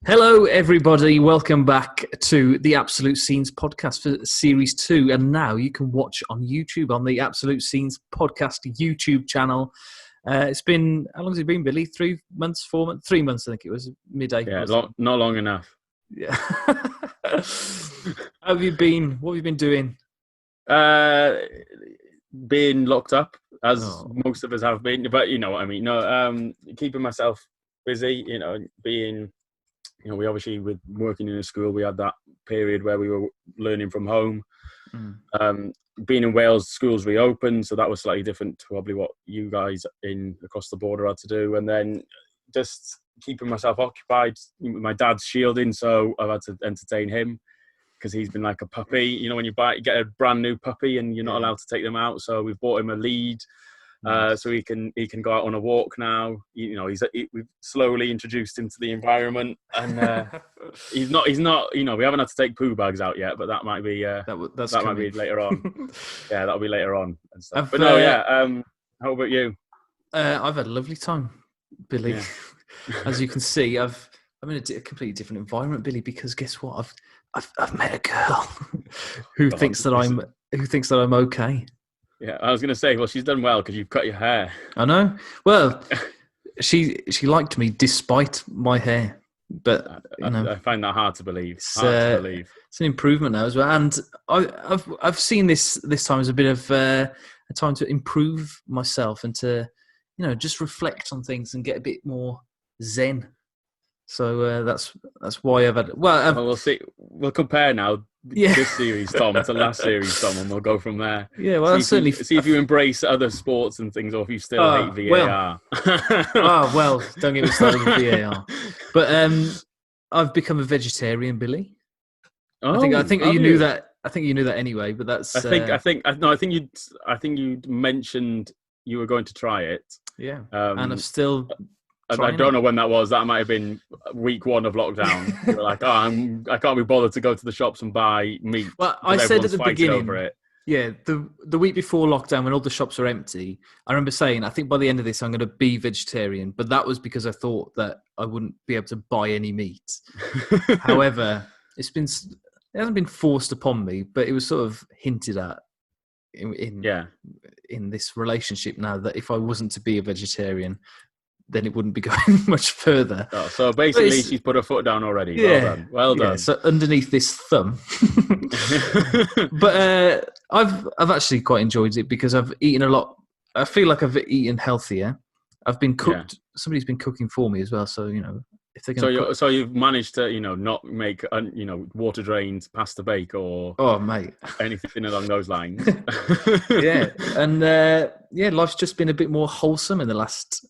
Hello, everybody. Welcome back to the Absolute Scenes podcast for Series 2. And now you can watch on YouTube on the Absolute Scenes podcast YouTube channel. It's been, how long has it been, Billy? 3 months, 4 months? 3 months, I think it was, mid-April. Yeah, not long enough. Yeah. How have you been? What have you been doing? Being locked up, as most of us have been. But you know what I mean. No, keeping myself busy, we obviously, with working in a school, we had that period where we were learning from home. Being in Wales, schools reopened, so that was slightly different to probably what you guys across the border had to do. And then just keeping myself occupied. My dad's shielding, so I've had to entertain him because he's been like a puppy. You know, when you get a brand new puppy and you're not allowed to take them out, so we've bought him a lead. So he can go out on a walk now. We've slowly introduced him to the environment, and he's not. We haven't had to take poo bags out yet, but that might be that might be later on. Yeah, that'll be later on and stuff. How about you? I've had a lovely time, Billy. Yeah. As you can see, I'm in a completely different environment, Billy, because guess what? I've met a girl who thinks that I'm okay. Yeah, I was going to say, well, she's done well because you've cut your hair. I know. Well, she liked me despite my hair, but I find that hard to believe. It's an improvement now as well, and I've seen this time as a bit of a time to improve myself and to just reflect on things and get a bit more zen. So that's why I've had. Well, we'll see. We'll compare now. Yeah. This series, Tom, to last series, Tom, and we'll go from there. Yeah, well, see if you embrace other sports and things, or if you still hate VAR. Well, don't get me started with VAR. But I've become a vegetarian, Billy. I think you knew that. I think you knew that anyway. But that's. I think you mentioned you were going to try it. Yeah, and I've still. I don't know when that was. That might have been week 1 of lockdown. You were like, I can't be bothered to go to the shops and buy meat. Well, I said at the beginning, over it. Yeah, the week before lockdown, when all the shops were empty, I remember saying, I think by the end of this, I'm going to be vegetarian. But that was because I thought that I wouldn't be able to buy any meat. However, it hasn't been forced upon me, but it was sort of hinted at in this relationship now that if I wasn't to be a vegetarian, then it wouldn't be going much further. Oh, so basically, she's put her foot down already. Yeah, well done. Yeah, so underneath this thumb. But I've actually quite enjoyed it because I've eaten a lot. I feel like I've eaten healthier. I've been cooked. Yeah. Somebody's been cooking for me as well. So if they're going to. So you've managed to not make water drained pasta bake or mate, anything along those lines. Yeah, and life's just been a bit more wholesome in the last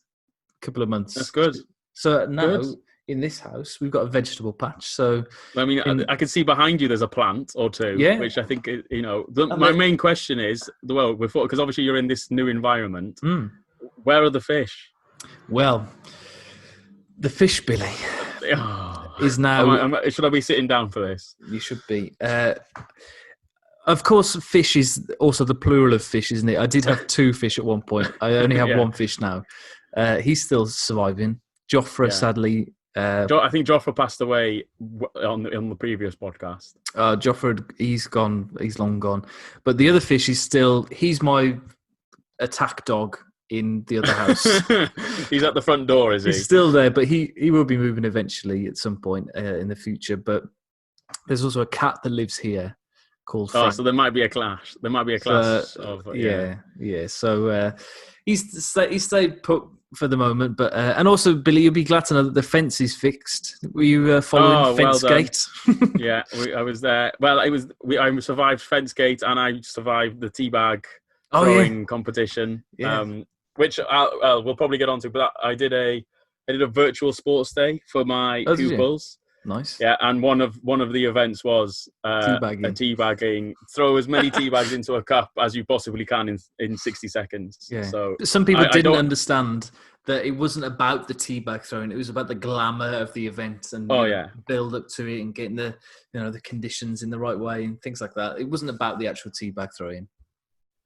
couple of months. That's good. So now in this house we've got a vegetable patch. So I can see behind you there's a plant or two. Yeah. Which I think my main question is because obviously you're in this new environment. Where are the fish? Well, the fish, Billy, is now. Should I be sitting down for this? You should be. Of course, fish is also the plural of fish, isn't it? I did have 2 fish at one point. I only have 1 fish now. He's still surviving. Joffre, sadly. I think Joffre passed away on the previous podcast. Joffre, he's gone. He's long gone. But the other fish is still. He's my attack dog in the other house. He's at the front door, is he? He's still there, but he will be moving eventually at some point in the future. But there's also a cat that lives here called Frank. So there might be a clash. There might be a clash Yeah. So he's stayed put for the moment, but and also, Billy, you'll be glad to know that the fence is fixed. Were you following Fencegate? Yeah, I was there. Well, I survived Fencegate and I survived the teabag throwing competition. Yeah. Which we'll probably get onto. But I did a virtual sports day for my pupils. Nice. Yeah, and one of the events was teabagging. Throw as many tea bags into a cup as you possibly can in 60 seconds. Yeah. So some people didn't understand that it wasn't about the tea bag throwing. It was about the glamour of the event and build up to it and getting the the conditions in the right way and things like that. It wasn't about the actual tea bag throwing.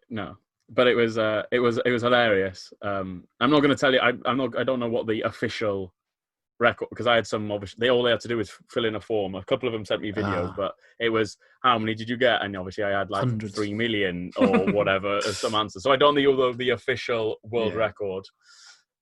No. But it was hilarious. I'm not going to tell you. I don't know what the official record, because I had some, obviously all they had to do was fill in a form. A couple of them sent me videos, but it was, how many did you get? And obviously I had like hundreds. 3 million or whatever as some answers. So I don't think the official world record.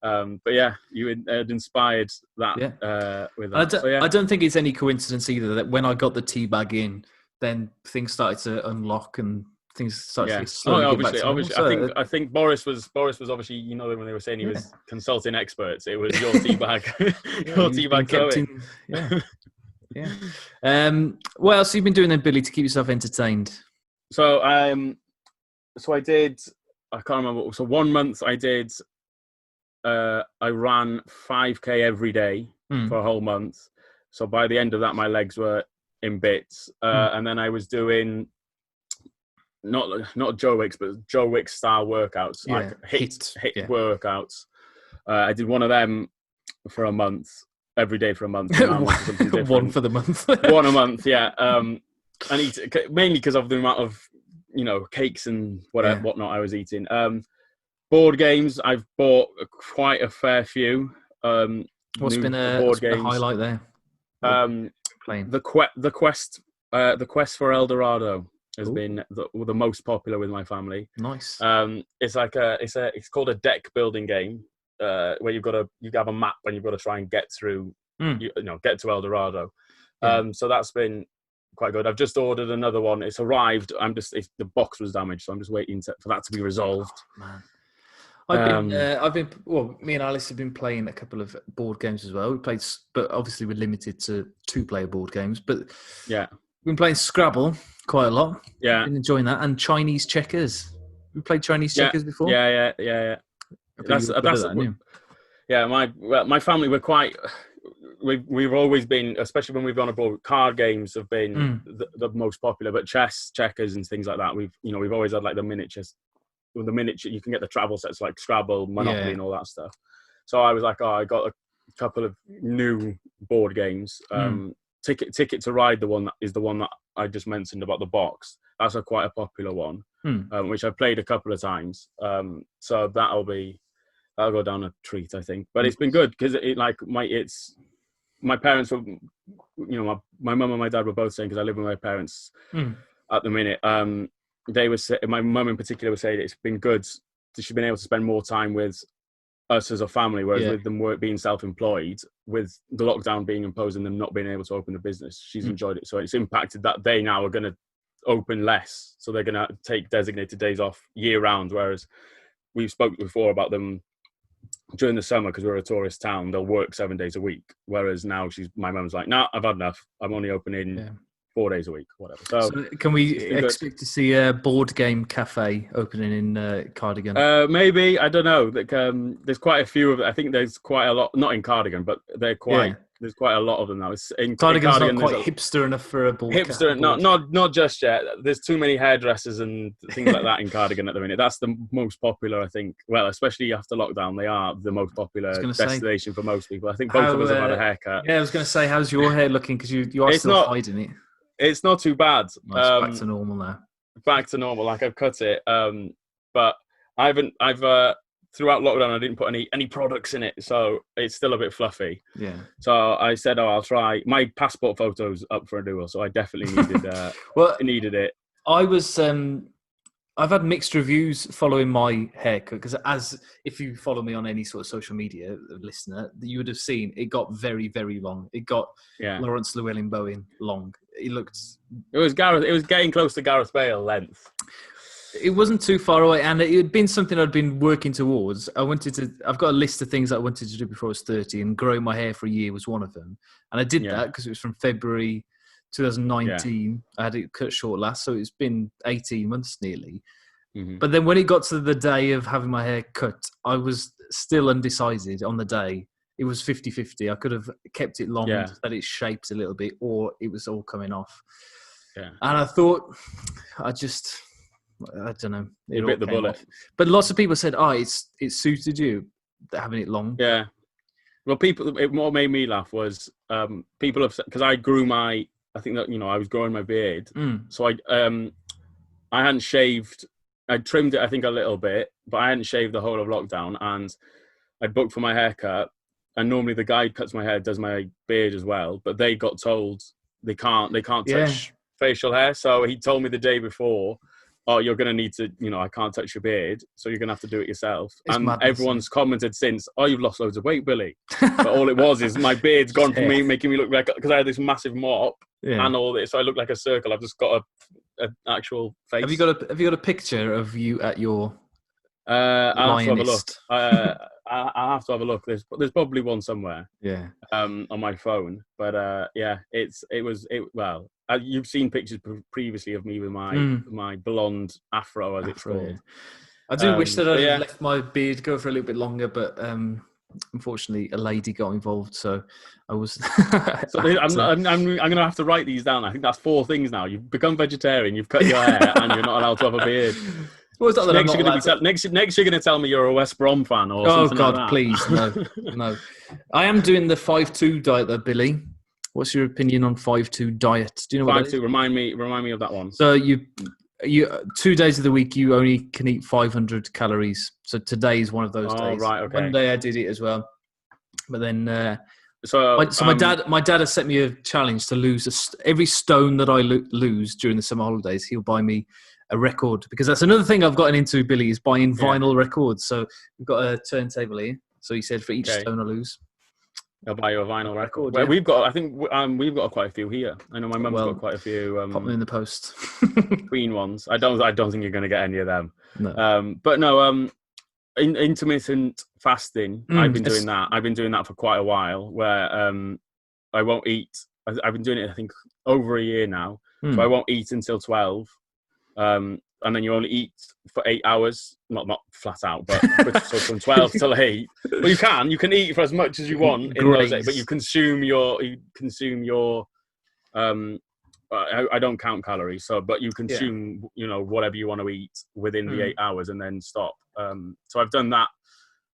But yeah, you had inspired that with that. I don't think it's any coincidence either that when I got the tea bag in, then things started to unlock and things started to slowly get back to normal. Obviously, I think Boris was obviously, you know, when they were saying he was consulting experts, it was your tea bag, your tea bag going. What else have you been doing then, Billy, to keep yourself entertained? So I did, I can't remember. So 1 month I did. I ran 5K every day for a whole month. So by the end of that, my legs were in bits. And then I was doing not Joe Wicks, but Joe Wicks style workouts, like hit workouts. I did one of them for a month, every day for a month. One for the month. One a month, yeah. I need to, mainly because of the amount of, you know, cakes and whatnot I was eating. Board games, I've bought quite a fair few. What's been a highlight there? Playing the quest for El Dorado has been the most popular with my family. Nice. It's like it's called a deck building game where you have a map and you've got to try and get through, get to El Dorado. So that's been quite good. I've just ordered another one. It's arrived. The box was damaged, so I'm just waiting for that to be resolved. Oh, man. Me and Alice have been playing a couple of board games as well. We played, but obviously we're limited to 2-player board games. But we've been playing Scrabble quite a lot. Yeah, been enjoying that, and Chinese checkers. We played Chinese checkers before. Yeah. My family were quite. We've always been, especially when we've gone abroad, card games have been the most popular. But chess, checkers, and things like that, we've always had like the miniatures. With the miniature, you can get the travel sets like Scrabble, Monopoly, and all that stuff. So I was like, I got a couple of new board games. Ticket to Ride, the one that I just mentioned about the box. That's quite a popular one, which I've played a couple of times. So that'll go down a treat, I think. But it's been good because my parents were, my mum and my dad were both saying, because I live with my parents at the minute. They were my mum in particular was saying it's been good. She's been able to spend more time with us as a family, whereas with them being self-employed, with the lockdown being imposed and them not being able to open the business, she's enjoyed it. So it's impacted that they now are going to open less. So they're going to take designated days off year round, whereas we've spoken before about them during the summer, because we're a tourist town, they'll work 7 days a week. Whereas now my mum's like, nah, I've had enough. I'm only opening 4 days a week, whatever. So can we expect to see a board game cafe opening in Cardigan? Maybe, I don't know. There's quite a few of them. I think there's quite a lot, not in Cardigan, but there's quite a lot of them now. Cardigan's not quite hipster enough for a board. Hipster, not just yet. There's too many hairdressers and things like that in Cardigan at the minute. That's the most popular, I think. Well, especially after lockdown, they are the most popular destination for most people. I think both of us have had a haircut. Yeah, I was going to say, how's your hair looking? Because you are still hiding it. It's not too bad. It's back to normal now. Back to normal, like I've cut it. But I've throughout lockdown I didn't put any products in it, so it's still a bit fluffy. Yeah. So I said, I'll try. My passport photo's up for renewal, so I definitely needed it. I was I've had mixed reviews following my haircut, because if you follow me on any sort of social media, listener, you would have seen it got very, very long. It got Laurence Llewelyn-Bowen long. It was getting close to Gareth Bale length. It wasn't too far away, and it had been something I'd been working towards. I've got a list of things that I wanted to do before I was 30, and growing my hair for a year was one of them. And I did that because it was from February 2019. I had it cut short last, so it's been 18 months nearly. Mm-hmm. But then when it got to the day of having my hair cut, I was still undecided on the day. It was 50-50. I could have kept it long, that it shaped a little bit, or it was all coming off. Yeah. And I thought, I don't know. You bit the bullet. Off. But lots of people said, it suited you, having it long. Yeah. Well, what made me laugh was people have said, because I grew I think that, I was growing my beard. So I hadn't shaved. I trimmed it, I think, a little bit, but I hadn't shaved the whole of lockdown, and I'd booked for my haircut. normally the guy who cuts my hair does my beard as well, but they got told they can't touch facial hair. So he told me the day before, oh, you're going to need to, I can't touch your beard, so you're going to have to do it yourself. It's and madness, everyone's commented since, oh, you've lost loads of weight, Billy. But all it was is my beard's gone from me, making me look like, because I had this massive mop and all this, so I look like a circle. I've just got an actual face. Have you got a picture of you at your I'll have to have a look. I'll have to have a look. There's probably one somewhere. Yeah. On my phone, but well. You've seen pictures previously of me with my blonde afro, as it's called. Yeah. I do wish that I'd left my beard go for a little bit longer, but unfortunately, a lady got involved, so I was. So I'm going to have to write these down. I think that's 4 things now. You've become vegetarian, you've cut your hair, and you're not allowed to have a beard. Next, you're going to tell me you're a West Brom fan or something like that. Oh God, please, no. I am doing the 5-2 diet, though, Billy. What's your opinion on 5-2 diet? Do you know what 5-2? Remind me of that one. So you 2 days of the week you only can eat 500 calories. So today is one of those days. Right, okay. Monday I did it as well, but then my dad has set me a challenge to lose every stone that I lose during the summer holidays. He'll buy me a record, because that's another thing I've gotten into, Billy, is buying vinyl records. So we've got a turntable here. So he said for each stone I lose, I'll buy you a vinyl record. Well, we've got quite a few here. I know my mum's got quite a few. Pop them in the post. Queen ones. I don't think you're going to get any of them. No. But no. Intermittent fasting. I've been doing that. I've been doing that for quite a while. Where I won't eat. I've been doing it, I think, over a year now. So I won't eat until 12. And then you only eat for 8 hours, not flat out, but so from 12 till 8. Well, you can eat for as much as you want in those 8, but you consume your. I don't count calories, but you consume, whatever you want to eat within the 8 hours and then stop. So I've done that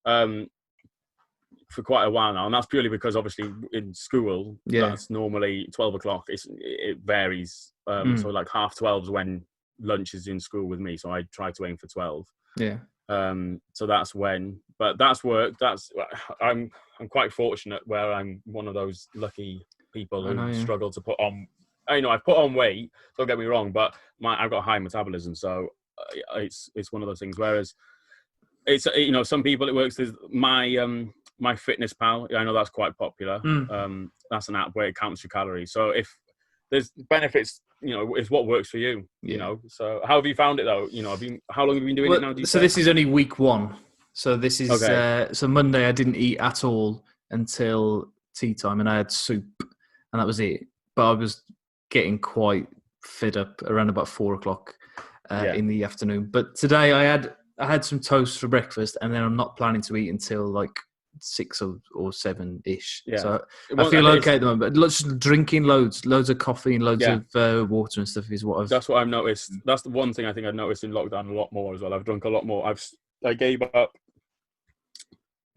for quite a while now, and that's purely because obviously in school that's normally 12 o'clock. It varies. So like 11:30 is when lunch is in school with me, so I try to aim for 12. So that's when, but that's work. I'm quite fortunate where I'm one of those lucky people who struggle to put on. I've put on weight, don't get me wrong, but I've got high metabolism, so it's one of those things. Whereas it's some people it works. There's my Fitness Pal. I know that's quite popular. That's an app where it counts your calories. So if there's benefits, it's what works for you. So how have you found it though? How long have you been doing it now? This is only week 1. So this is so Monday I didn't eat at all until tea time, and I had soup, and that was it. But I was getting quite fed up around about 4 o'clock in the afternoon. But today I had some toast for breakfast, and then I'm not planning to eat until like 6 or 7 ish. So I feel okay at the moment. But just drinking loads of coffee and loads of water and stuff is what I've. That's what I've noticed. That's the one thing I think I've noticed in lockdown a lot more as well. I've drunk a lot more. I gave up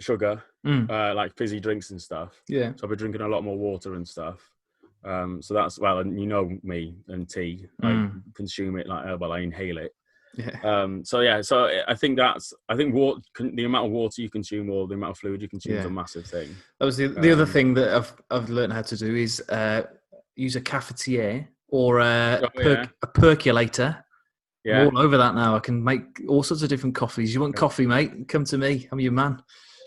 sugar, like fizzy drinks and stuff. Yeah. So I've been drinking a lot more water and stuff. So that's and me and tea. I consume it I inhale it. So I think the amount of water you consume or the amount of fluid you consume is a massive thing. That was the other thing that I've learned how to do is use a cafetiere or a percolator. I'm all over that now. I can make all sorts of different coffees. You want coffee, mate? Come to me. I'm your man.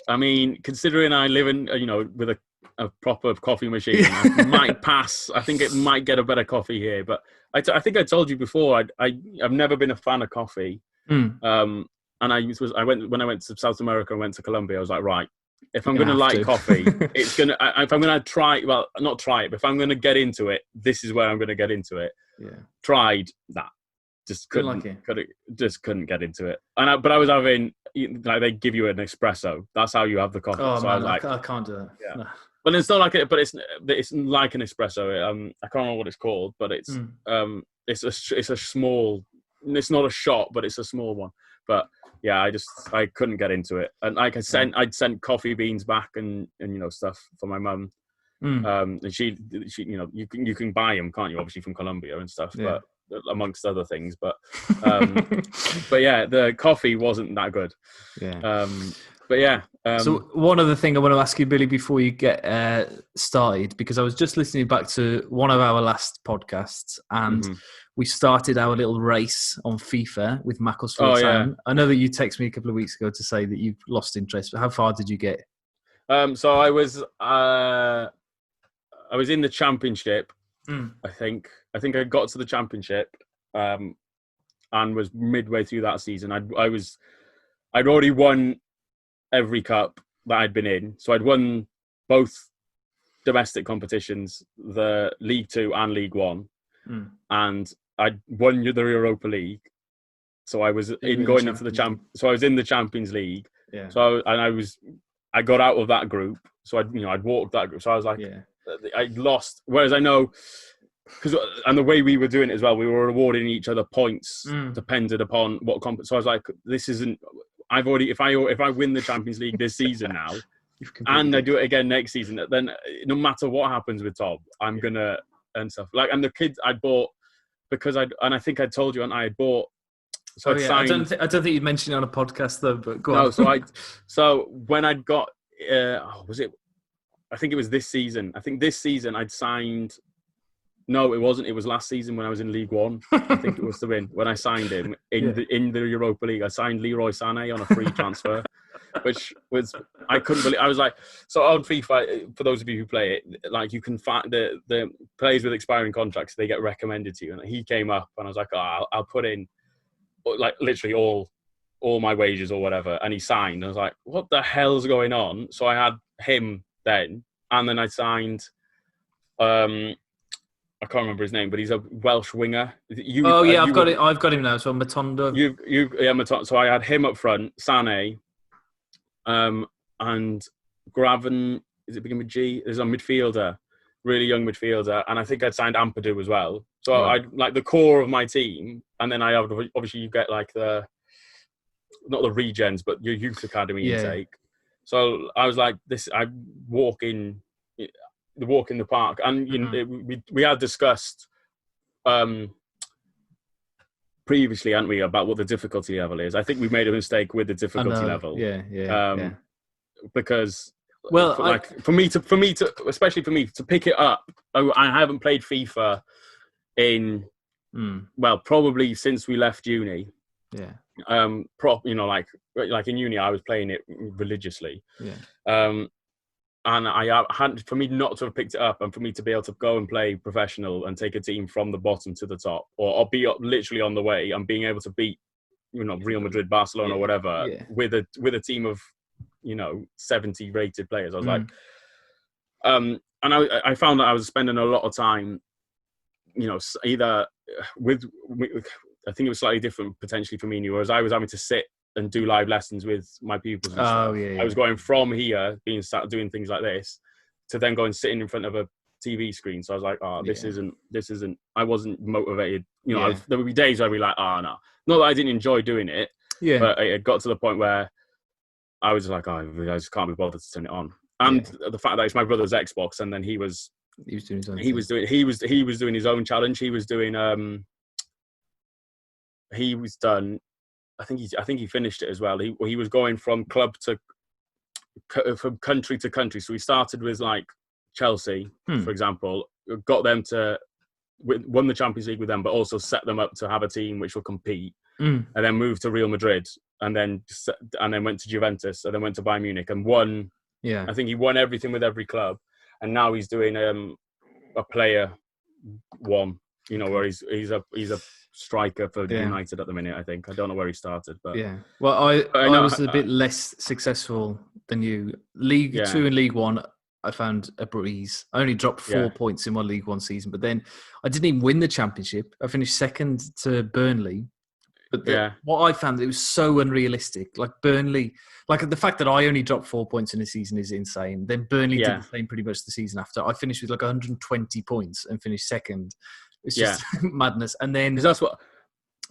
I mean, considering I live in with a proper coffee machine, I might pass. I think it might get a better coffee here, but I think I told you before. I've never been a fan of coffee. And when I went to South America and went to Colombia, I was like, right, if I'm going to like coffee, it's going to. If I'm going to try, well, not try it, but if I'm going to get into it, this is where I'm going to get into it. Tried that. Just couldn't get into it. But I was having, they give you an espresso. That's how you have the coffee. Oh, so man, I can't do that. Yeah. No. But it's not like it. But it's like an espresso. I can't remember what it's called, but it's a small. It's not a shot, but it's a small one. But yeah, I couldn't get into it. And like I'd sent coffee beans back and stuff for my mum. And she you can buy them, can't you? Obviously from Colombia and stuff, but amongst other things. But but yeah, the coffee wasn't that good. But yeah. So one other thing I want to ask you, Billy, before you get started, because I was just listening back to one of our last podcasts, and we started our little race on FIFA with Macclesfield Town. I know that you texted me a couple of weeks ago to say that you've lost interest, but how far did you get? So I was in the championship. I think I got to the championship, and was midway through that season. I'd already won every cup that I'd been in. So I'd won both domestic competitions, the League Two and League One, and I'd won the Europa League. So I was into the So I was in the Champions League. Yeah. So I got out of that group. So I'd walked that group. So I was like, I lost. Whereas I know, and the way we were doing it as well, we were rewarding each other points depended upon what so I was like, this isn't. I've already if I win the Champions League this season now, and I do it again next season, then no matter what happens with Tom, I'm gonna earn stuff. Like, and the kids I bought because I think I told you, and I had bought. So I don't think you mentioned it on a podcast though. But go on. So when I'd got was it? I think it was this season. I think this season I'd signed. No, it wasn't. It was last season when I was in League One. I think it was the win when I signed him in the Europa League. I signed Leroy Sané on a free transfer, which was I couldn't believe. I was like, so on FIFA, for those of you who play it, like you can find the players with expiring contracts, they get recommended to you. And he came up, and I was like, I'll put in like literally all my wages or whatever, and he signed. I was like, what the hell's going on? So I had him then, and then I signed. I can't remember his name, but he's a Welsh winger. I've got it. I've got him now. So Matondo. Matondo. So I had him up front, Sané, and Graven. Is it begin with G? There's a midfielder, really young midfielder, and I think I'd signed Ampadu as well. So I'd like the core of my team, and then I have obviously you get like not the regens, but your youth academy intake. So I was like, this. I walk in the park, and you know, we had discussed previously, hadn't we, about what the difficulty level is. I think we made a mistake with the difficulty level. Because for me to especially for me to pick it up, I haven't played FIFA in probably since we left uni. Like in uni I was playing it religiously. And I had, for me not to have picked it up, and for me to be able to go and play professional and take a team from the bottom to the top, or be literally on the way, and being able to beat, Real Madrid, Barcelona, or whatever, with a team of, 70 rated players. I was like, and I found that I was spending a lot of time, either with I think it was slightly different potentially for me and you, whereas I was having to sit and do live lessons with my pupils and stuff. I was going from here, being sat doing things like this, to then going sitting in front of a TV screen. So I was like, this isn't, I wasn't motivated. There would be days where I'd be like, no. Not that I didn't enjoy doing it, but it got to the point where I was like, I just can't be bothered to turn it on. And the fact that it's my brother's Xbox, and then he was doing his own he was doing his own challenge. He was doing, I think he finished it as well. He was going from from country to country. So he started with like Chelsea, for example, got them to won the Champions League with them, but also set them up to have a team which will compete, and then moved to Real Madrid, and then went to Juventus, and then went to Bayern Munich and won. I think he won everything with every club, and now he's doing a player one. Where he's a striker for United at the minute. I think I don't know where he started, but Well, I was a bit less successful than you. League Two and League One, I found a breeze. I only dropped 4 points in my League One season, but then I didn't even win the championship. I finished second to Burnley. But what I found, it was so unrealistic. Like Burnley, like the fact that I only dropped 4 points in a season is insane. Then Burnley did the same pretty much the season after. I finished with like 120 points and finished second. It's just madness. And then that's what.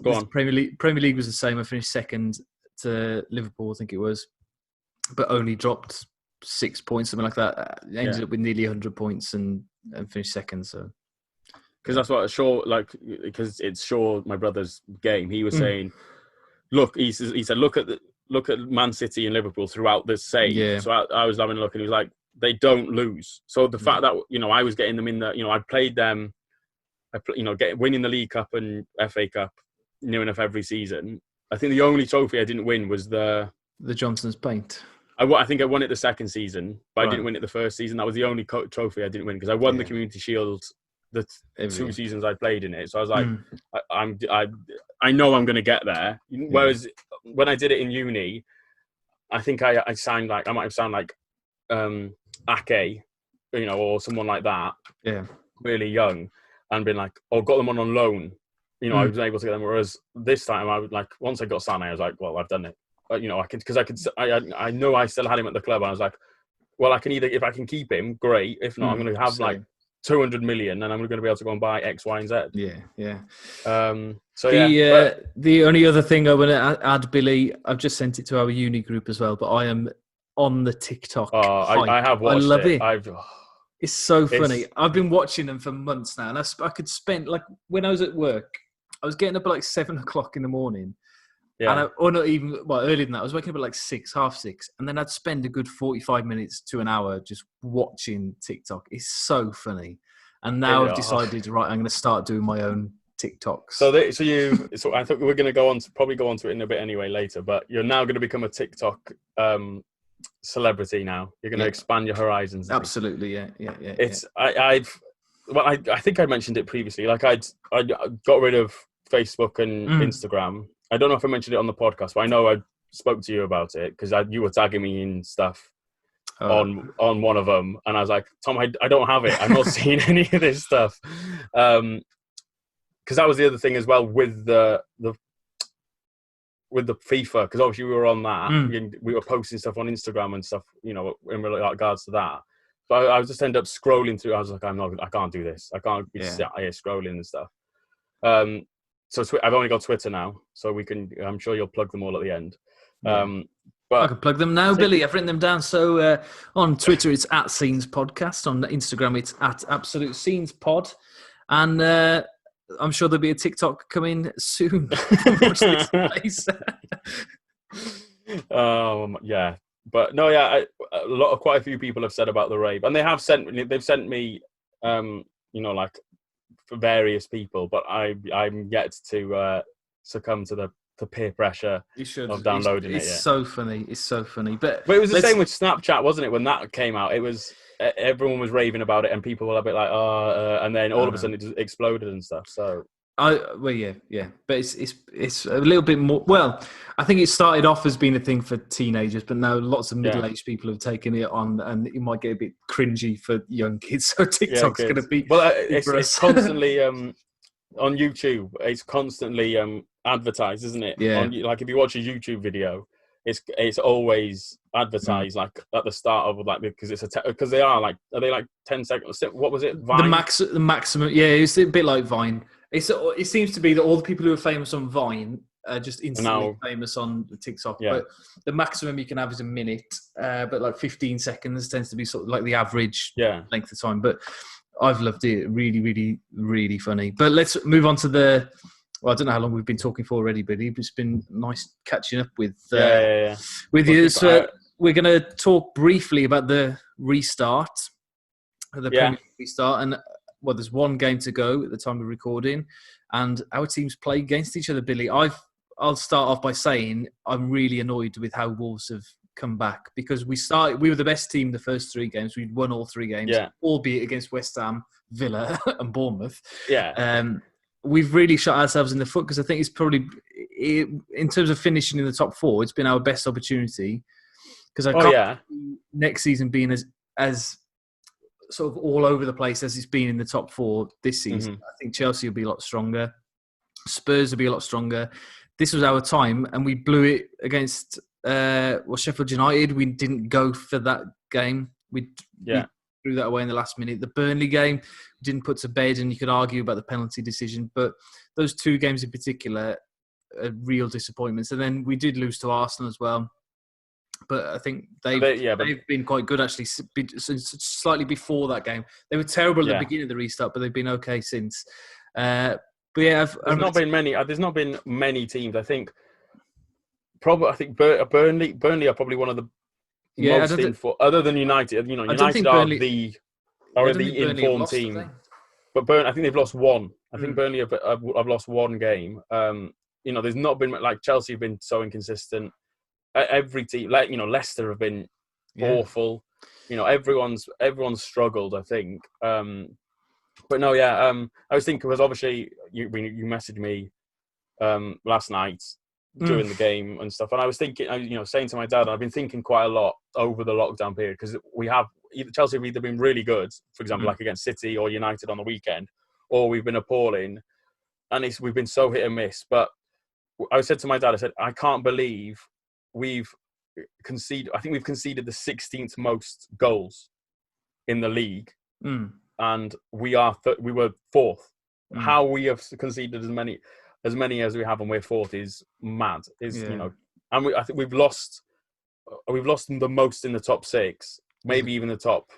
Go on. Premier League was the same. I finished second to Liverpool, I think it was, but only dropped 6 points, something like that. Ended up with nearly 100 points and finished second. So. Because that's what because it's Shaw, my brother's game. He was saying, look, he said, look at look at Man City and Liverpool throughout the save. Yeah. So I was having a look, and he was like, they don't lose. So the fact that, I was getting them in the, I played them, winning the League Cup and FA Cup near enough every season. I think the only trophy I didn't win was the Johnson's Paint. I think I won it the second season, but I didn't win it the first season. That was the only trophy I didn't win, because I won the Community Shield the 2 seasons I played in it. So I was like, I know I'm going to get there. Whereas when I did it in uni, I think I signed like, I might have signed like Ake, or someone like that. Yeah. Really young, and been like, got them on loan. I was able to get them. Whereas this time, I would like, once I got Sane, I was like, well, I've done it. But, I know I still had him at the club. And I was like, well, I can either, if I can keep him, great. If not, I'm going to have like 200 million, and I'm going to be able to go and buy X, Y, and Z. Yeah. The only other thing I want to add, Billy, I've just sent it to our uni group as well, but I am on the TikTok. I have watched it. I love it. It's so funny. I've been watching them for months now, and I could spend, like, when I was at work, I was getting up at like 7 o'clock in the morning. Yeah. Or not even, earlier than that. I was waking up at like 6, half 6. And then I'd spend a good 45 minutes to an hour just watching TikTok. It's so funny. And now I've decided, right, I'm going to start doing my own TikToks. So I think we're going to probably go on to it in a bit anyway later, but you're now going to become a TikTok celebrity now. You're going to expand your horizons. Absolutely, yeah. I think I mentioned it previously. Like I got rid of Facebook and Instagram. I don't know if I mentioned it on the podcast, but I know I spoke to you about it because you were tagging me in stuff on one of them, and I was like, Tom, I don't have it. I'm not seeing any of this stuff. Because that was the other thing as well with the FIFA, because obviously we were on that. We were posting stuff on Instagram and stuff, in regards to that. So I just ended up scrolling through. I was like, I can't do this. I can't be sat here scrolling and stuff. So I've only got Twitter now, so I'm sure you'll plug them all at the end. But I can plug them now, Billy. I've written them down. So on Twitter, it's @Scenes Podcast. On Instagram, it's @Absolute Scenes Pod. And I'm sure there'll be a TikTok coming soon. Watch this place. Yeah. But no, yeah, quite a few people have said about the rave, and they've sent me, like, for various people, but I'm yet to succumb to the peer pressure of downloading it. It's so funny. It's so funny. But it was the same with Snapchat, wasn't it? When that came out, it was everyone was raving about it, and people were a bit like, and then all of a sudden it just exploded and stuff. So. Yeah, but it's a little bit more. Well, I think it started off as being a thing for teenagers, but now lots of middle-aged people have taken it on, and it might get a bit cringy for young kids. So TikTok's going to be it's constantly on YouTube. It's constantly advertised, isn't it? Yeah. Like if you watch a YouTube video, it's always advertised like at the start of like because because they are 10 seconds. What was it? Vine? The maximum. Yeah, it's a bit like Vine. It seems to be that all the people who are famous on Vine are just instantly famous on TikTok. Yeah. But the maximum you can have is a minute, but like 15 seconds tends to be sort of like the average length of time. But I've loved it. Really, really, really funny. But let's move on to I don't know how long we've been talking for already, but it's been nice catching up with you. So we're going to talk briefly about the restart, the Premier League restart, and there's one game to go at the time of recording, and our teams play against each other. Billy, I'll start off by saying I'm really annoyed with how Wolves have come back, because we were the best team the first 3 games. We'd won all 3 games, albeit against West Ham, Villa, and Bournemouth. Yeah. We've really shot ourselves in the foot, because I think it's probably, in terms of finishing in the top 4, it's been our best opportunity. Because I can't see next season being as sort of all over the place as it's been in the top 4 this season. I think Chelsea will be a lot stronger. Spurs will be a lot stronger. This was our time, and we blew it against Sheffield United. We didn't go for that game. We threw that away in the last minute. The Burnley game we didn't put to bed, and you could argue about the penalty decision. But those 2 games in particular are real disappointments. And then we did lose to Arsenal as well. But I think they've been quite good, actually, slightly before that game. They were terrible at the beginning of the restart, but they've been okay since. But yeah, there's not been many teams. I think probably, I think Burnley are probably one of the most other than United. You know, United are the informed team. But I think they've lost one. I think Burnley have lost one game. You know, there's not been like Chelsea have been so inconsistent. Every team, like Leicester have been awful. You know, everyone's struggled. I think. But no, I was thinking because obviously you messaged me last night during the game and stuff, and I was thinking, saying to my dad, I've been thinking quite a lot over the lockdown period because Chelsea have either been really good, for example, like against City or United on the weekend, or we've been appalling, and we've been so hit and miss. But I said to my dad, I said, I can't believe we've conceded. I think we've conceded the 16th most goals in the league, and we were fourth. How we have conceded as many as we have, and we're fourth is mad. And I think we've lost the most in the top six, maybe even the top.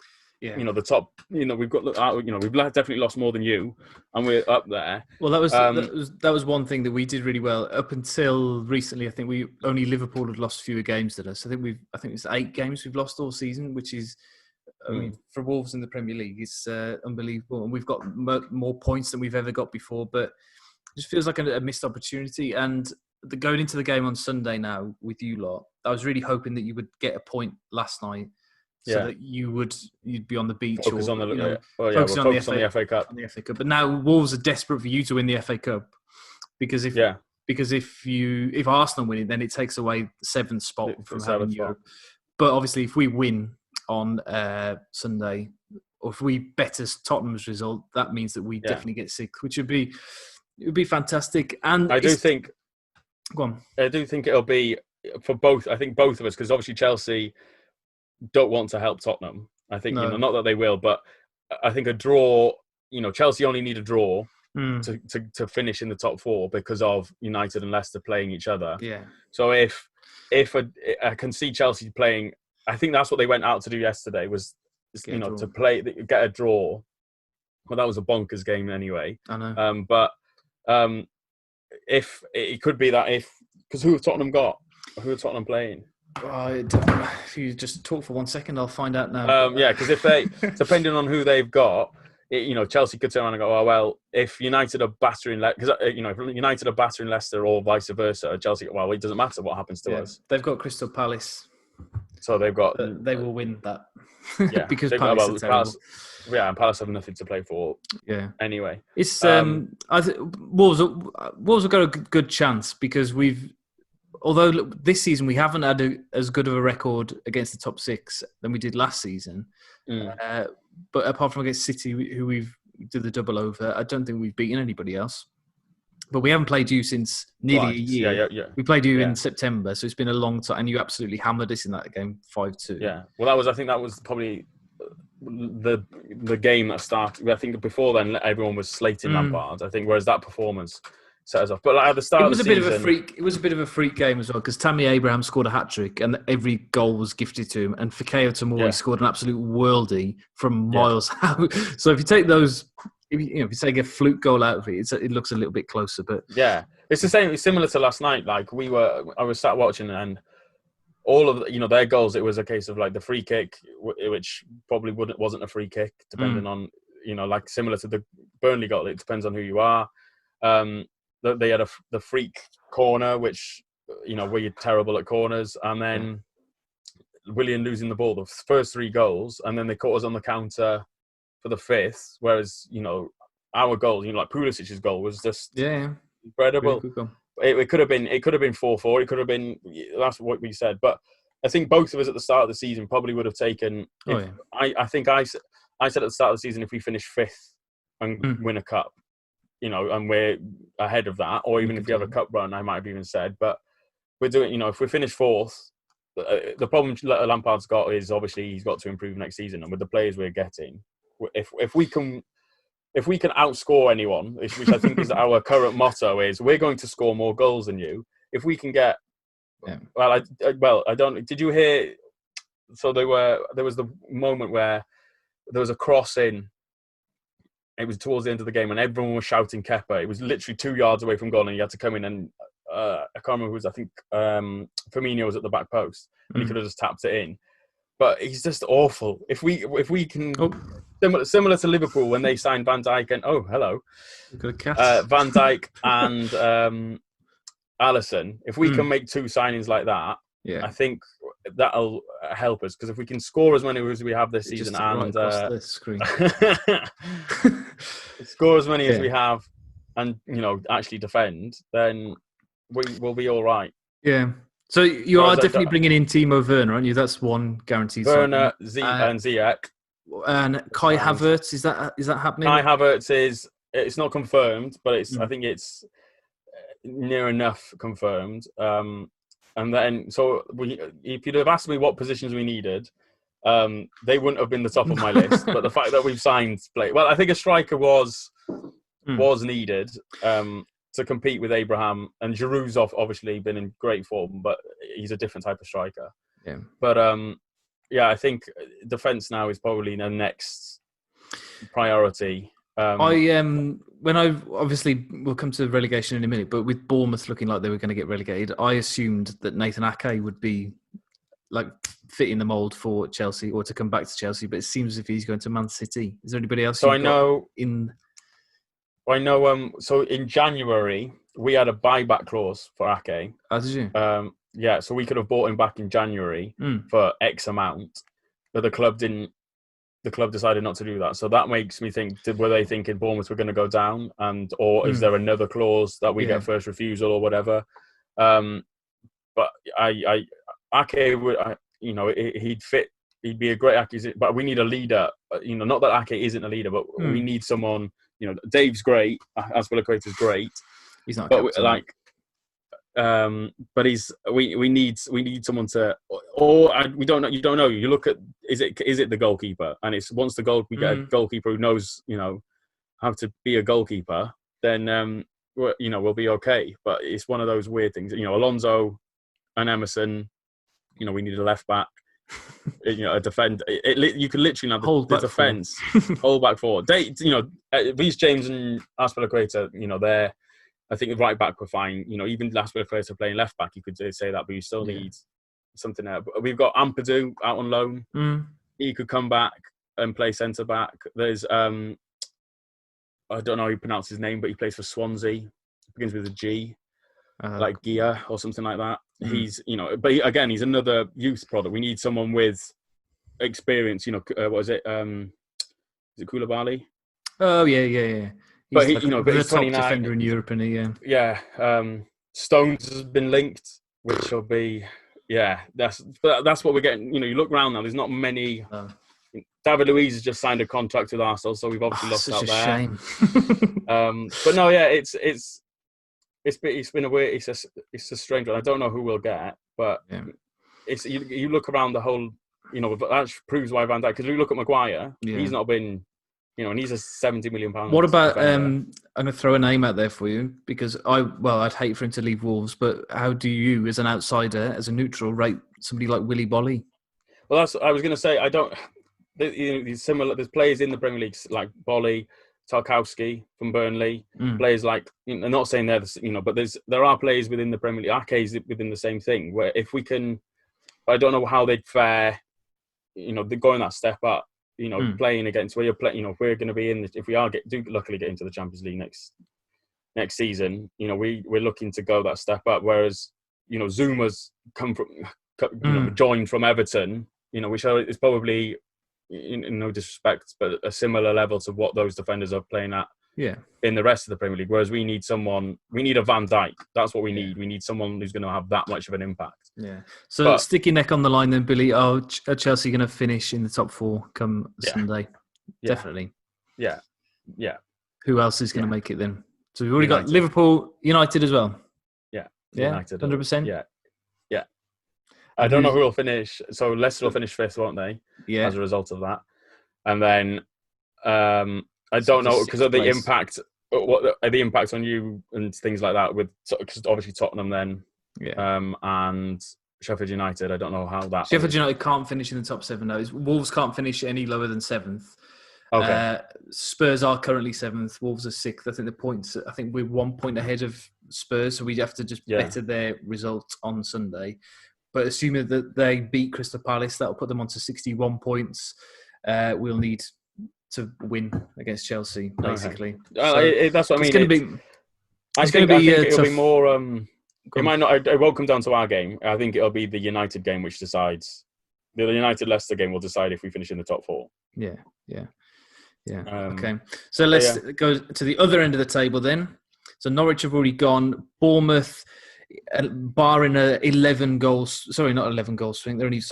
The top. We've got. We've definitely lost more than you, and we're up there. Well, that was one thing that we did really well up until recently. I think Liverpool had lost fewer games than us. I think it's 8 games we've lost all season, which is, I mean, for Wolves in the Premier League, it's unbelievable, and we've got more points than we've ever got before. But it just feels like a missed opportunity. And going into the game on Sunday now with you lot, I was really hoping that you would get a point last night. So that you'd be on the beach focus on the FA Cup. On the FA Cup. But now Wolves are desperate for you to win the FA Cup because if Arsenal win it, then it takes away the 7th spot from having Europe. But obviously, if we win on Sunday, or if we better Tottenham's result, that means that we definitely get 6th, which would be fantastic. And I do think it'll be for both. I think both of us, because obviously Chelsea don't want to help Tottenham. I think not that they will, but I think a draw. Chelsea only need a draw to finish in the top 4 because of United and Leicester playing each other. Yeah. So if I can see Chelsea playing, I think that's what they went out to do yesterday was to get a draw. Well, that was a bonkers game anyway. I know. But if it could be that because who have Tottenham got? Who are Tottenham playing? If you just talk for 1 second, I'll find out now. Because if they, depending on who they've got, Chelsea could turn around and go, oh well, if United are battering, because if United are battering Leicester or vice versa, Chelsea, well, it doesn't matter what happens to us. They've got Crystal Palace, so they've got. They will win that. Yeah, because Palace are terrible. And Palace have nothing to play for. Yeah. Anyway, it's I think Wolves have got a good chance because although this season we haven't had as good of a record against the top 6 than we did last season, but apart from against City, who we've did the double over, I don't think we've beaten anybody else. But we haven't played you since nearly a year. Yeah. We played you in September, so it's been a long time, and you absolutely hammered us in that game 5-2. Yeah. Well, I think that was probably the game that started. I think before then everyone was slating Lampard. I think, whereas that performance set us off. But at the start, it was a bit of a freak. It was a bit of a freak game as well because Tammy Abraham scored a hat trick, and every goal was gifted to him. And Fikayo Tomori scored an absolute worldie from miles out. So if you take those, if you take a fluke goal out of it, it looks a little bit closer. But it's the same. It's similar to last night. Like I was sat watching, and all of their goals. It was a case of like the free kick, which probably wasn't a free kick, depending on like similar to the Burnley goal. It depends on who you are. They had the freak corner, which we're terrible at corners, and then Willian losing the ball. The first 3 goals, and then they caught us on the counter for the 5th. Whereas our goals, like Pulisic's goal, was just incredible. It could have been 4-4. It could have been. That's what we said. But I think both of us at the start of the season probably would have taken. I think I said at the start of the season, if we finish 5th and win a cup, and we're ahead of that, or even if we have a cup run, I might have even said. But we're doing. If we finish 4th, the problem Lampard's got is obviously he's got to improve next season, and with the players we're getting, if we can outscore anyone, which I think is our current motto, is we're going to score more goals than you. If we can get, I don't. Did you hear? So there was the moment where there was a cross in. It was towards the end of the game, and everyone was shouting Kepa. It was literally 2 yards away from goal, and he had to come in and I can't remember who was. I think Firmino was at the back post, and he could have just tapped it in. But he's just awful. If we can, similar to Liverpool when they signed Van Dijk and Van Dijk and Alisson. If we can make 2 signings like that, I think that'll help us. Because if we can score as many as we have this season and the screen. score as many as we have, and actually defend, then we will be all right. Yeah. So you are definitely bringing in Timo Werner, aren't you? That's one guaranteed. Werner, and Ziyech, and Kai Havertz. Is that happening? Kai Havertz it's not confirmed, but I think it's near enough confirmed. And then, if you'd have asked me what positions we needed, they wouldn't have been the top of my list. But the fact that we've signed, I think a striker was needed. To compete with Abraham, and Giroud's obviously been in great form, but he's a different type of striker. Yeah. But I think defence now is probably the next priority. We'll come to relegation in a minute, but with Bournemouth looking like they were going to get relegated, I assumed that Nathan Ake would be like fitting the mould for Chelsea or to come back to Chelsea, but it seems as if he's going to Man City. Is there anybody else? So I know. So in January, we had a buyback clause for Ake. Oh, did you? Yeah, so we could have bought him back in January for X amount, but the club didn't. The club decided not to do that. So that makes me think: were they thinking Bournemouth were going to go down, or is there another clause that we get first refusal or whatever? But Ake would, he'd fit. He'd be a great acquisition, but we need a leader. Not that Ake isn't a leader, but we need someone. Dave's great. Azpilicueta's great. He's not. But but we need someone to, or we don't know. You don't know. You look at is it the goalkeeper, and it's once we get a goalkeeper who knows how to be a goalkeeper, then we'll be okay. But it's one of those weird things. Alonso and Emerson. We need a left back. A defend. You could literally have the defense, hold back forward. Reece James and Azpilicueta. They're. I think the right back were fine. Even Azpilicueta playing left back, you could say that, but you still need something there. But we've got Ampadu out on loan. He could come back and play centre back. There's I don't know how you pronounce his name, but he plays for Swansea. It begins with a G. Like Gia or something like that. He's, but he's another youth product. We need someone with experience. What is it? Is it Koulibaly? Oh yeah. But he's but he's top 29 defender in Europe, and yeah. Stones has been linked, which will be that's what we're getting. You look around now. There's not many. David Luiz has just signed a contract with Arsenal, so we've obviously lost out there. Shame. But no, it's been a weird. It's a strange one. I don't know who we'll get, but it's you look around the whole. That proves why Van Dijk. Because you look at Maguire, he's not been. And he's a £70 million. What about? I'm going to throw a name out there for you because I'd hate for him to leave Wolves. But how do you, as an outsider, as a neutral, rate somebody like Willy Bolly? Well, I was going to say I don't. Similar. There's players in the Premier League like Bolly, Tarkowski from Burnley. Players like I'm not saying they're but there are players within the Premier League. Ake's within the same thing. Where if we can, I don't know how they'd fare. They're going that step up. Playing against where you're playing. If we're going to be if we do luckily get into the Champions League next season, we're looking to go that step up. Whereas, Zuma's come from joined from Everton. Which is probably in no disrespect, but a similar level to what those defenders are playing at. In the rest of the Premier League. Whereas we need a Van Dijk. That's what we need. We need someone who's going to have that much of an impact. Yeah. So stick your neck on the line then, Billy. Are Chelsea going to finish in the top 4 come Sunday? Yeah. Definitely. Yeah. Who else is going to make it then? So we've already got Liverpool, United as well. Yeah. United. 100%. Yeah. I don't know who will finish. So Leicester will finish 5th, won't they? Yeah. As a result of that. And then I don't know because of the impact. What the impact on you and things like that with because obviously Tottenham then, and Sheffield United. I don't know how that. Sheffield United can't finish in the top 7 now. Wolves can't finish any lower than 7th. Okay. Spurs are currently 7th. Wolves are 6th. I think the points. I think we're 1 point ahead of Spurs, so we'd have to just better their result on Sunday. But assuming that they beat Crystal Palace, that'll put them onto 61 points. We'll need to win against Chelsea, basically. So that's what I mean. It's going to be. I think it'll be more. It might not. It won't come down to our game. I think it'll be the United game which decides. The United Leicester game will decide if we finish in the top 4. Yeah. Okay. So let's go to the other end of the table then. So Norwich have already gone. Bournemouth, barring 11 goals. Sorry, not 11 goals. They need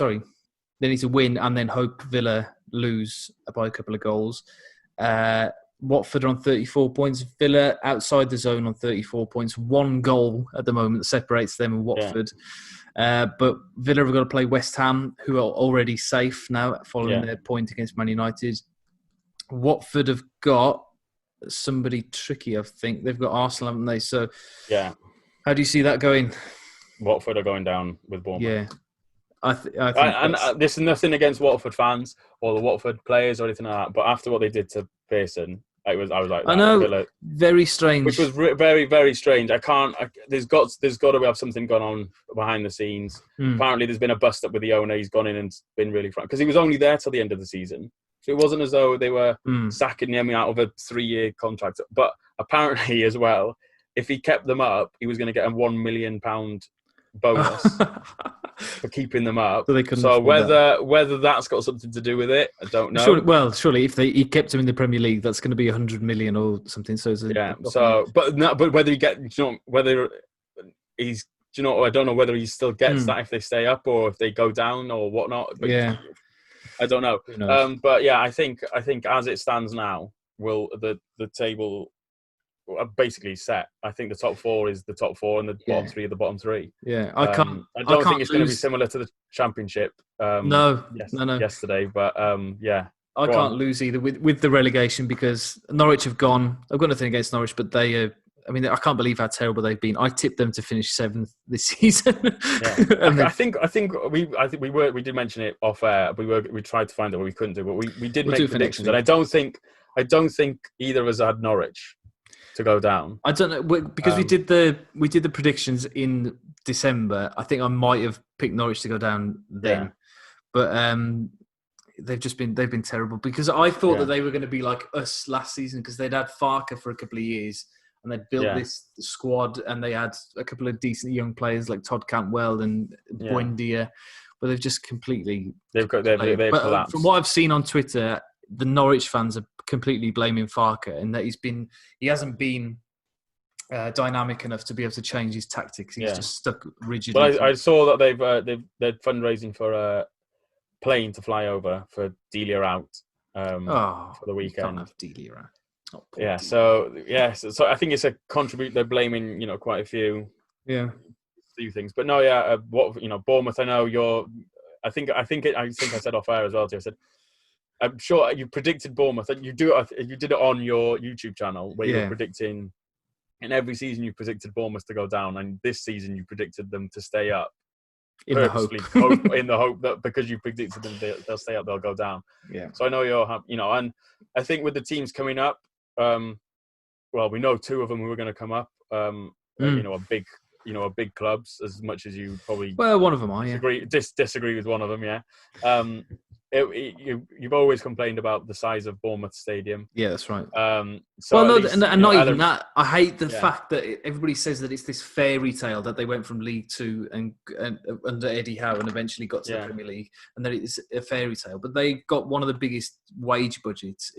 to win and then hope Villa lose by a couple of goals. Watford are on 34 points. Villa outside the zone on 34 points. 1 goal at the moment that separates them and Watford. But Villa have got to play West Ham, who are already safe now following their point against Man United. Watford have got somebody tricky, I think. They've got Arsenal, haven't they? So, how do you see that going? Watford are going down with Bournemouth. I think this is nothing against Watford fans or the Watford players or anything like that. But after what they did to Pearson, I was like, I know, Villa, very strange. Which was very, very strange. There's got to have something gone on behind the scenes. Apparently, there's been a bust up with the owner. He's gone in and been really frank because he was only there till the end of the season. So it wasn't as though they were sacking him out of a 3-year contract. But apparently, as well, if he kept them up, he was going to get a £1 million bonus for keeping them up. So whether that's got something to do with it, I don't know. Surely if he kept him in the Premier League, that's going to be 100 million or something. So but whether he get, whether he's, I don't know whether he still gets that if they stay up or if they go down or whatnot. But I don't know. But I think as it stands now, the table basically set. I think the top 4 is the top 4 and the bottom 3 are the bottom 3. Yeah, I don't think it's going to be similar to the Championship. Yesterday, but I can't lose either with the relegation because Norwich have gone. I've got nothing against Norwich, but they. I can't believe how terrible they've been. I tipped them to finish 7th this season. I think we did mention it off air. We tried to find it, but we couldn't do. But we did make predictions, and I don't think either of us had Norwich to go down. I don't know because we did the predictions in December. I think I might have picked Norwich to go down then, but they've been terrible because I thought that they were going to be like us last season because they'd had Farker for a couple of years. And they'd built this squad, and they had a couple of decent young players like Todd Cantwell and Buendia, but they've just completely they've collapsed. From what I've seen on Twitter, the Norwich fans are completely blaming Farker, and that he hasn't been dynamic enough to be able to change his tactics. He's just stuck rigidly. Well, I saw that they're fundraising for a plane to fly over for Delia out for the weekend. Can't have Delia out. So I think it's a contribute. They're blaming, quite a few things, but no, Bournemouth. I know I think I said off air as well. I said, I'm sure you predicted Bournemouth, and you did it on your YouTube channel where you were predicting. In every season, you predicted Bournemouth to go down, and this season you predicted them to stay up. In the hope that because you predicted them they'll stay up, they'll go down. Yeah. So I know and I think with the teams coming up. We know 2 of them who are going to come up. Big clubs. As much as you probably one of them are disagree with one of them. You've always complained about the size of Bournemouth Stadium. Yeah, that's right. Not even that. I hate the fact that everybody says that it's this fairy tale that they went from League 2 and under Eddie Howe and eventually got to the Premier League, and that it's a fairy tale. But they got one of the biggest wage budgets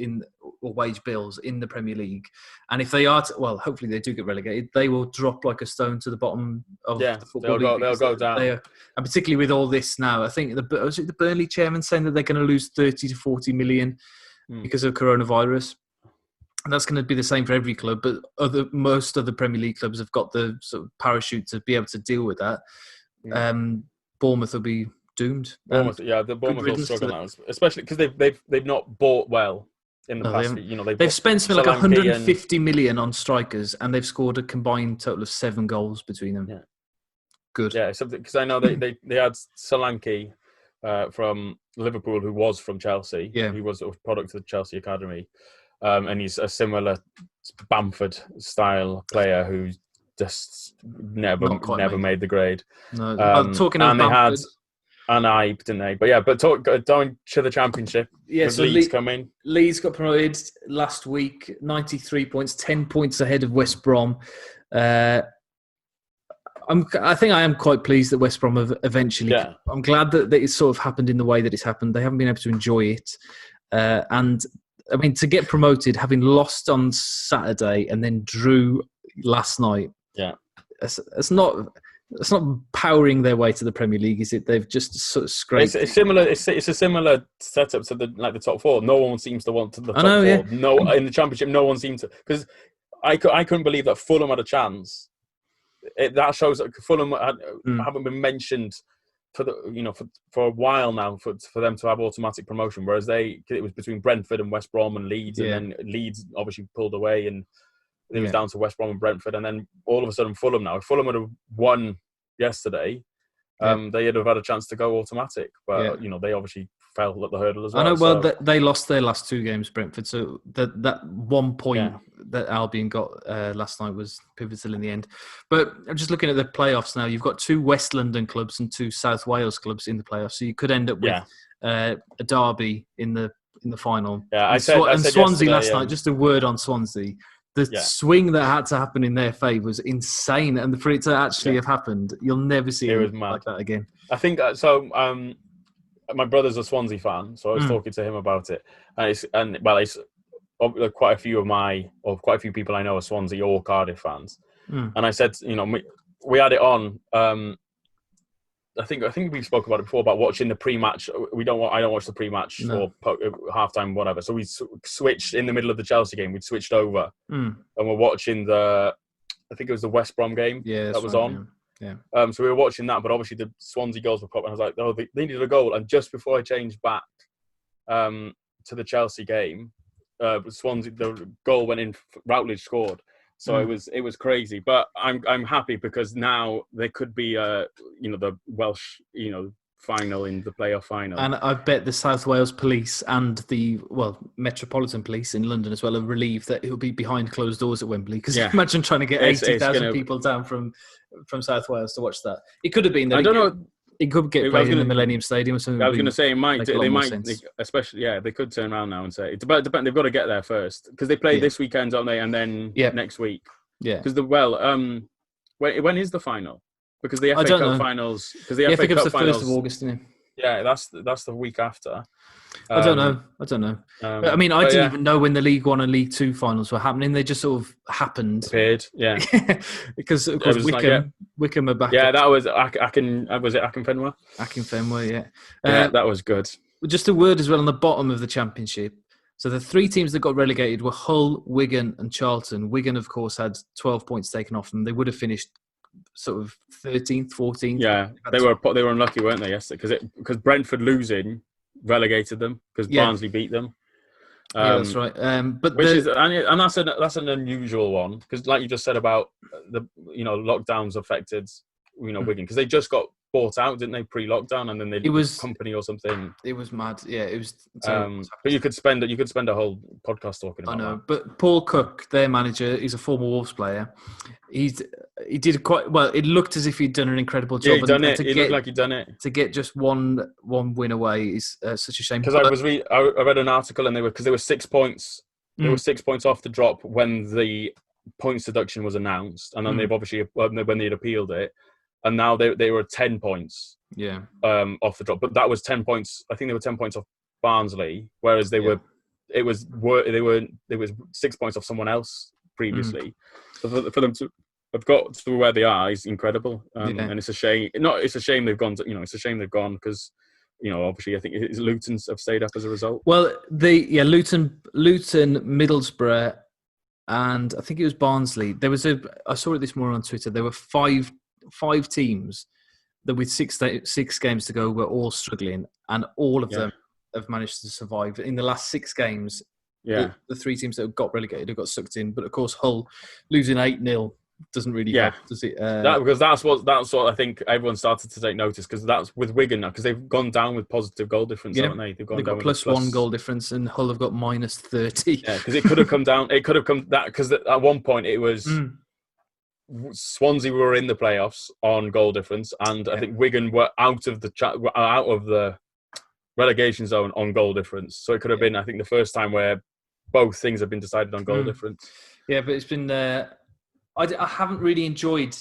or wage bills in the Premier League, and if they are, hopefully they do get relegated, they will drop like a stone to the bottom of the football league. They'll go down. And particularly with all this now, I think the Burnley chairman saying that they're going to lose 30 to 40 million because of coronavirus. And that's going to be the same for every club, but most other Premier League clubs have got the sort of parachute to be able to deal with that. Bournemouth will be doomed. Bournemouth will struggle now, especially because they've not bought well in the past. They've spent something like 150 million on strikers, and they've scored a combined total of 7 goals between them. Yeah, good. Yeah, something because I know they had Solanke from Liverpool, who was from Chelsea. Yeah, he was a product of the Chelsea academy, and he's a similar Bamford style player who's just never made the grade. No, talking of and they had didn't they? But yeah, going to the Championship. Yeah, so Leeds coming. Leeds got promoted last week, 93 points, 10 points ahead of West Brom. I think I am quite pleased that West Brom have eventually. Yeah. I'm glad that it's sort of happened in the way that it's happened. They haven't been able to enjoy it, and I mean to get promoted, having lost on Saturday and then drew last night. Yeah, it's not powering their way to the Premier League, is it? They've just sort of scraped. It's similar. It's a similar setup to the top four. No one seems to want to the top four. Yeah. No, in the Championship, no one seemed to, because I couldn't believe that Fulham had a chance. That shows that Fulham haven't been mentioned for a while now for them to have automatic promotion. Whereas it was between Brentford and West Brom and Leeds, and then Leeds obviously pulled away, and it was down to West Brom and Brentford, and then all of a sudden Fulham now. If Fulham would have won yesterday, they'd have had a chance to go automatic, but they obviously fell at the hurdle as well. I know. Well, they lost their last two games, Brentford. So that 1 point that Albion got last night was pivotal in the end. But I'm just looking at the playoffs now. You've got 2 West London clubs and 2 South Wales clubs in the playoffs. So you could end up with a derby in the final. Yeah, I said Swansea last night. Just a word on Swansea. The swing that had to happen in their favour was insane, and for it to actually have happened, you'll never see it like that again. I think so. My brother's a Swansea fan, so I was talking to him about it, and it's quite a few people I know are Swansea or Cardiff fans, and I said, we had it on. I think we spoke about it before about watching the pre-match. I don't watch the pre-match or halftime, whatever. So we switched in the middle of the Chelsea game. We'd switched over, and we're watching I think it was the West Brom game that was on. Yeah. So we were watching that, but obviously the Swansea goals were popping. I was like, oh, they needed a goal. And just before I changed back to the Chelsea game, Swansea, the goal went in. Routledge scored. So it was crazy, but I'm happy because now there could be the Welsh final in the playoff final. And I bet the South Wales Police and the Metropolitan Police in London as well are relieved that it'll be behind closed doors at Wembley, because imagine trying to get 80,000 people down from South Wales to watch that. It could have been. I don't know. It could get played in the Millennium Stadium or something. I was going to say it might. They might, especially they could turn around now and say it's about. They've got to get there first because they play this weekend, don't they? And then next week. Yeah. Because when is the final? Because the FA Cup finals. Because the FA Cup's the 1st of August, isn't it? Yeah, that's the week after. I don't know. But, I mean, I didn't even know when the League One and League Two finals were happening. They just sort of happened. Appeared, yeah. Because of course Wickham are back. Yeah, that was Akinfenwa. Akinfenwa, yeah. That was good. Just a word as well on the bottom of the Championship. So the 3 teams that got relegated were Hull, Wigan, and Charlton. Wigan, of course, had 12 points taken off them. They would have finished sort of 13th, 14th. Yeah, they were unlucky, weren't they? Yesterday, because Brentford losing relegated them because Barnsley beat them. That's right. But that's an unusual one because, like you just said about the lockdowns affected Wigan because they just got bought out, didn't they, pre-lockdown, and then they company or something. It was mad. Yeah, it was. But you could spend a whole podcast talking about. I know, that. But Paul Cook, their manager, he's a former Wolves player. He did quite well. It looked as if he'd done an incredible job. Yeah, he'd done it. It looked like he'd done it. To get just one win away is such a shame. Because I read an article and they were 6 points. They were 6 points off the drop when the points deduction was announced, and then they've obviously when they'd appealed it. And now they were 10 points off the drop. But that was 10 points. I think they were 10 points off Barnsley, whereas they were 6 points off someone else previously. So for them to have got to where they are is incredible. And it's a shame. It's a shame they've gone. It's a shame they've gone because obviously I think Luton have stayed up as a result. Well, Luton, Middlesbrough, and I think it was Barnsley. I saw it this morning on Twitter. There were five teams that with six games to go were all struggling, and all of them have managed to survive. In the last 6 games, the 3 teams that have got relegated have got sucked in. But of course, Hull losing 8-0 doesn't really help, does it? Because that's what I think everyone started to take notice, because that's with Wigan now, because they've gone down with positive goal difference, haven't they? They've got plus 1 goal difference, and Hull have got minus 30. Yeah, because it could have come down. It could have come that because at one point it was. Swansea were in the playoffs on goal difference, and I think Wigan were out of the relegation zone on goal difference. So it could have been, I think, the first time where both things have been decided on goal difference. Yeah, but it's been. I haven't really enjoyed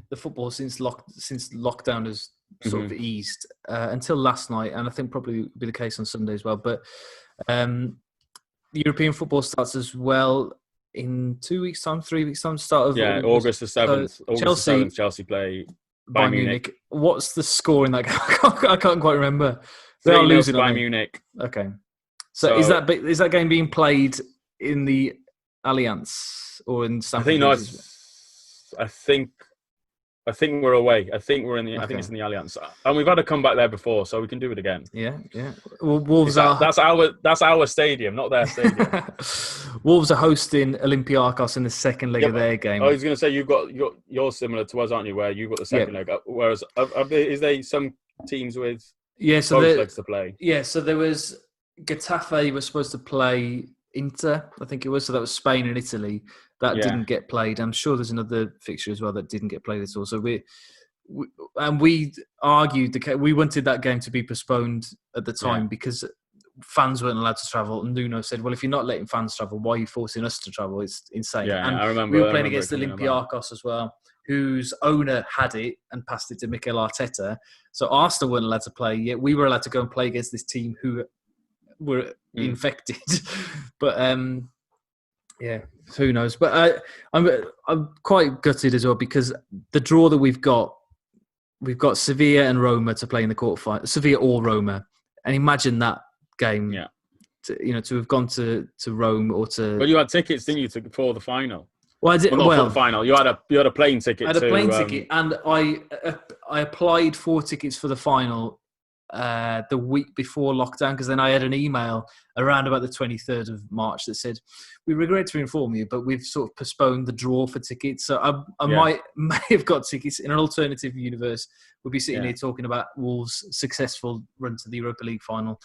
the football since lockdown has sort of eased until last night, and I think probably will be the case on Sunday as well. But European football starts as well in 2 weeks' time, 3 weeks' time. Start of August the 7th. August the 7th, Chelsea play Bayern Munich. What's the score in that game? I can't quite remember. They are losing Bayern Munich. Okay, so is that game being played in the Allianz or in Stamford Bridge? I think we're away. I think we're in the. I think it's in the Allianz, and we've had a comeback there before, so we can do it again. Yeah. Well, Wolves are. That's our stadium, not their stadium. Wolves are hosting Olympiacos in the second leg of their game. I was going to say you're similar to us, aren't you? Where you've got the second leg, whereas is there some teams with both legs to play? Yeah, so there was Getafe was supposed to play Inter, I think it was. So that was Spain and Italy. That didn't get played. I'm sure there's another fixture as well that didn't get played at all. So we argued we wanted that game to be postponed at the time because fans weren't allowed to travel. And Nuno said, "Well, if you're not letting fans travel, why are you forcing us to travel? It's insane." Yeah, and I remember. We were playing against Olympiacos as well, whose owner had it and passed it to Mikel Arteta. So Arsenal weren't allowed to play. Yet we were allowed to go and play against this team who were infected. But who knows? But I'm quite gutted as well because the draw that we've got Sevilla and Roma to play in the quarterfinal. Sevilla or Roma, and imagine that game. Yeah, to have gone to Rome or to. Well, you had tickets, didn't you, for the final? Well, I did. Well, not for the final. You had a plane ticket. I had a plane ticket, and I applied for tickets for the final the week before lockdown, because then I had an email around about the 23rd of March that said, "We regret to inform you, but we've sort of postponed the draw for tickets." So I may have got tickets in an alternative universe. We'll be sitting here talking about Wolves' successful run to the Europa League final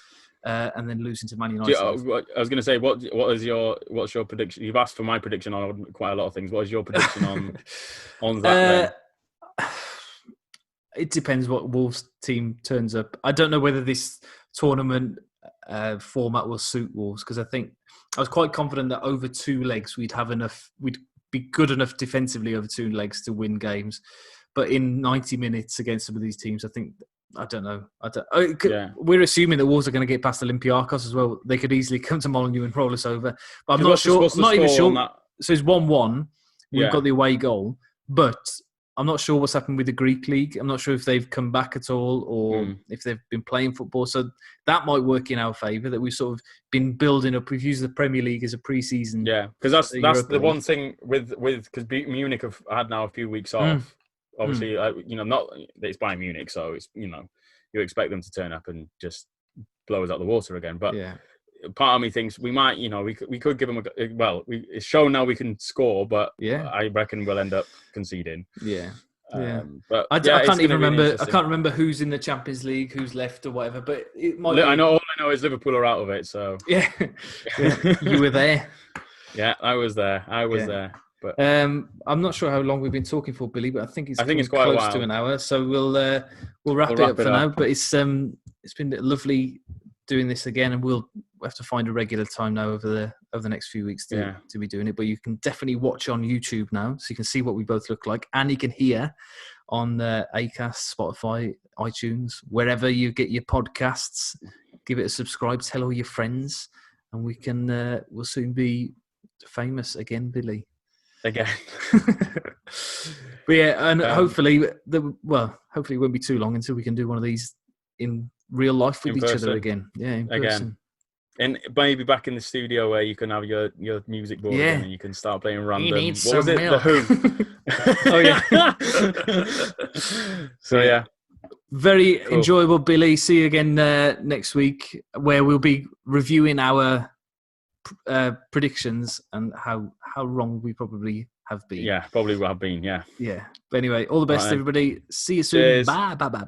and then losing to Man United. I was going to say, what's your prediction? You've asked for my prediction on quite a lot of things. What is your prediction on that? It depends what Wolves team turns up. I don't know whether this tournament format will suit Wolves, because I think I was quite confident that over 2 legs we'd be good enough defensively over 2 legs to win games. But in 90 minutes against some of these teams, I don't know. We're assuming that Wolves are going to get past Olympiacos as well. They could easily come to Molineux and roll us over. But I'm not sure. I'm not even sure. So it's 1-1. We've got the away goal, but I'm not sure what's happened with the Greek league. I'm not sure if they've come back at all or if they've been playing football. So that might work in our favour, that we've sort of been building up. We've used the Premier League as a pre-season. Yeah, because that's the one thing with because Munich have had now a few weeks off. Obviously, not that it's Bayern Munich, so it's you expect them to turn up and just blow us out the water again. But part of me thinks we might, we could give them it's shown now we can score, but I reckon we'll end up conceding. But I can't even remember. I can't remember who's in the Champions League, who's left or whatever. But it might. All I know is Liverpool are out of it. So you were there. Yeah, I was there. there. But I'm not sure how long we've been talking for, Billy, but I think it's quite close to an hour. So we'll wrap it up for now. But it's been lovely doing this again, and we'll have to find a regular time now over the next few weeks to be doing it. But you can definitely watch on YouTube now, so you can see what we both look like, and you can hear on Acast, Spotify, iTunes, wherever you get your podcasts. Give it a subscribe, tell all your friends, and we'll soon be famous again, Billy. Again. But and hopefully it won't be too long until we can do one of these in real life with each other again. Yeah, in person. And maybe back in the studio where you can have your music board again and you can start playing random. What was it? Milk. The Who. So very cool. Enjoyable, Billy. See you again next week, where we'll be reviewing our predictions and how wrong we probably have been. Yeah, probably have been. Yeah. But anyway, all the best, everybody. See you soon. Cheers. Bye.